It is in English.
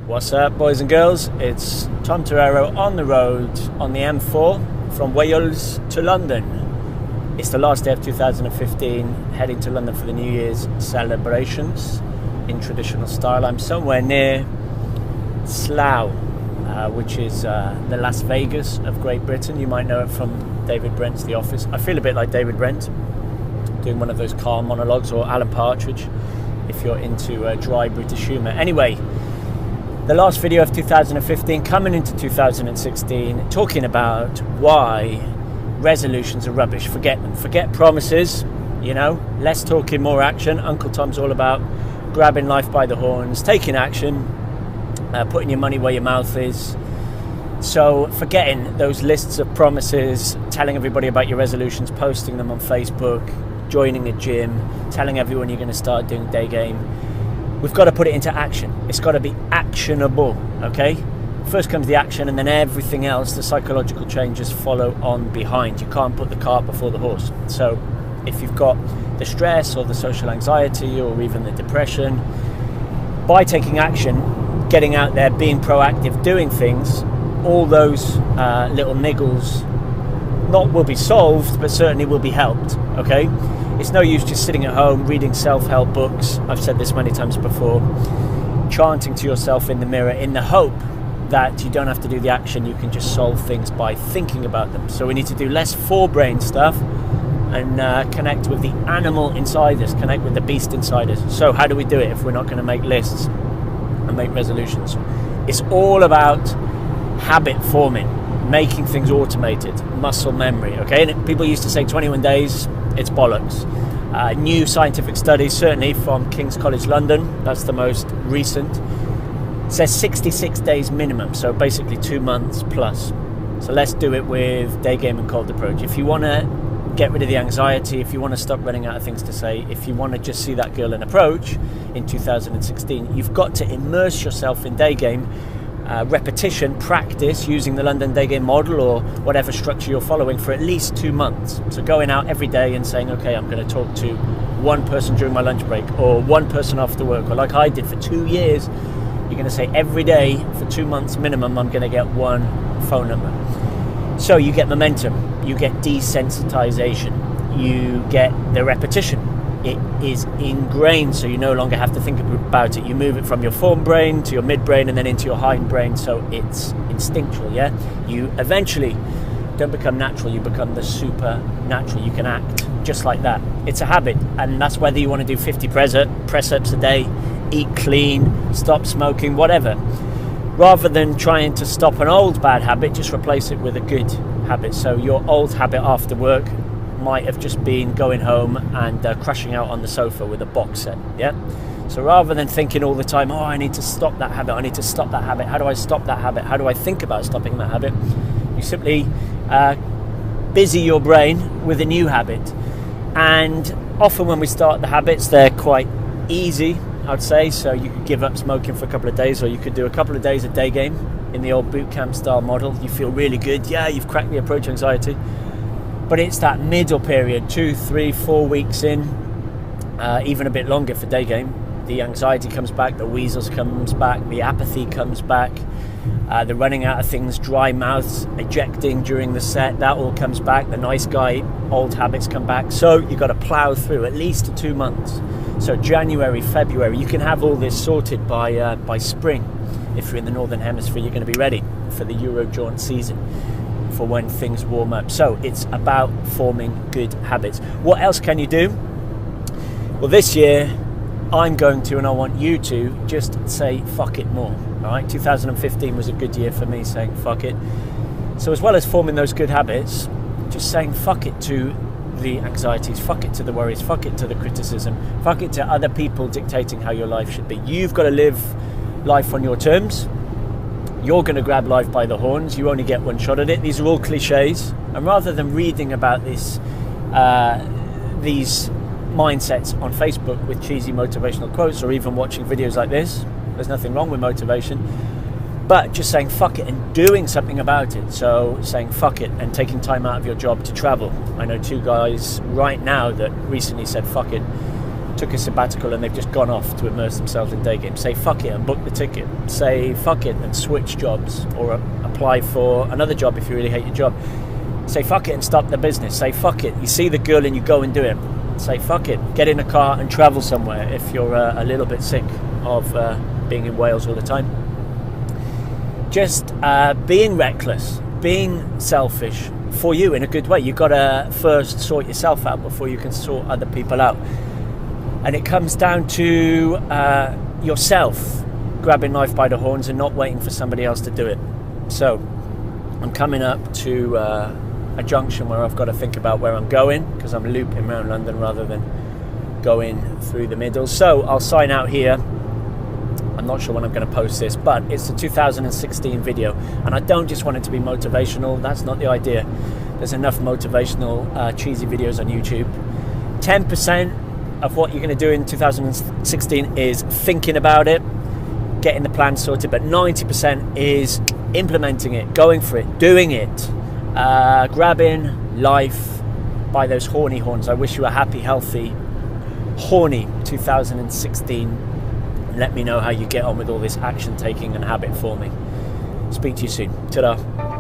What's up, boys and girls? It's Tom Torero on the road on the M4 from Wales to London. It's the last day of 2015, heading to London for the New Year's celebrations in traditional style. I'm somewhere near Slough, which is the Las Vegas of Great Britain. You might know it from David Brent's The Office. I feel a bit like David Brent, doing one of those car monologues, or Alan Partridge, if you're into dry British humour. Anyway, the last video of 2015, coming into 2016, talking about why resolutions are rubbish. Forget them. Forget promises, less talking, more action. Uncle Tom's all about grabbing life by the horns, taking action, putting your money where your mouth is. So forgetting those lists of promises, telling everybody about your resolutions, posting them on Facebook, joining a gym, telling everyone you're going to start doing day game. We've got to put it into action. It's got to be actionable, okay? First comes the action, and then everything else, the psychological changes follow on behind. You can't put the cart before the horse. So if you've got the stress or the social anxiety or even the depression, by taking action, getting out there, being proactive, doing things, all those little niggles will be solved, but certainly will be helped, okay? It's no use just sitting at home reading self-help books. I've said this many times before, chanting to yourself in the mirror in the hope that you don't have to do the action. You can just solve things by thinking about them. So we need to do less forebrain stuff and connect with the animal inside us, connect with the beast inside us. So how do we do it if we're not going to make lists and make resolutions? It's all about habit forming, making things automated, muscle memory, okay? And people used to say 21 days, it's bollocks. New scientific studies, certainly from King's College London, that's the most recent, says 66 days minimum, so basically 2 months plus. So let's do it with day game and cold approach. If you want to get rid of the anxiety, if you want to stop running out of things to say, if you want to just see that girl in approach in 2016, you've got to immerse yourself in day game. Repetition, practice using the London day game model or whatever structure you're following for at least 2 months. So going out every day and saying, okay, I'm going to talk to one person during my lunch break or one person after work, or like I did for 2 years, you're going to say every day for 2 months minimum, I'm going to get one phone number. So you get momentum, you get desensitization, you get the repetition. It is ingrained, so you no longer have to think about it. You move it from your forebrain to your midbrain and then into your hindbrain, so it's instinctual, yeah? You eventually don't become natural, you become the supernatural. You can act just like that. It's a habit, and that's whether you want to do 50 press-ups a day, eat clean, stop smoking, whatever. Rather than trying to stop an old bad habit, just replace it with a good habit. So your old habit after work might have just been going home and crashing out on the sofa with a box set, yeah? So rather than thinking all the time, I need to stop that habit, I need to stop that habit, how do I stop that habit, how do I think about stopping that habit, you simply busy your brain with a new habit. And often when we start the habits, they're quite easy, I'd say. So you could give up smoking for a couple of days, or you could do a couple of days of day game in the old boot camp style model. You feel really good, yeah, you've cracked the approach anxiety. But it's that middle period, 2, 3, 4 weeks in, even a bit longer for day game. The anxiety comes back, the weasels comes back, the apathy comes back, the running out of things, dry mouths, ejecting during the set, that all comes back. The nice guy, old habits come back. So you've got to plough through at least 2 months. So January, February, you can have all this sorted by spring. If you're in the Northern Hemisphere, you're going to be ready for the Euro jaunt season, for when things warm up. So it's about forming good habits. What else can you do? Well, this year I'm going to, and I want you to, just say fuck it more. All right, 2015 was a good year for me saying fuck it. So as well as forming those good habits, just saying fuck it to the anxieties, fuck it to the worries, fuck it to the criticism, fuck it to other people dictating how your life should be. You've got to live life on your terms. You're going to grab life by the horns. You only get one shot at it. These are all cliches. And rather than reading about these mindsets on Facebook with cheesy motivational quotes, or even watching videos like this, there's nothing wrong with motivation, but just saying fuck it and doing something about it. So saying fuck it and taking time out of your job to travel. I know 2 guys right now that recently said fuck it took a sabbatical and they've just gone off to immerse themselves in day games. Say fuck it and book the ticket. Say fuck it and switch jobs, or apply for another job if you really hate your job. Say fuck it and start the business. Say fuck it, you see the girl and you go and do it. Say fuck it, get in a car and travel somewhere if you're a little bit sick of being in Wales all the time. Just being reckless, being selfish for you in a good way. You've got to first sort yourself out before you can sort other people out. And it comes down to yourself grabbing life by the horns and not waiting for somebody else to do it. So I'm coming up to a junction where I've got to think about where I'm going, because I'm looping around London rather than going through the middle. So I'll sign out here. I'm not sure when I'm going to post this, but it's a 2016 video, and I don't just want it to be motivational. That's not the idea. There's enough motivational cheesy videos on YouTube. 10% of what you're going to do in 2016 is thinking about it, getting the plan sorted, but 90% is implementing it, going for it, doing it, grabbing life by those horny horns. I wish you a happy, healthy, horny 2016. Let me know how you get on with all this action taking and habit forming. Speak to you soon. Ta-da.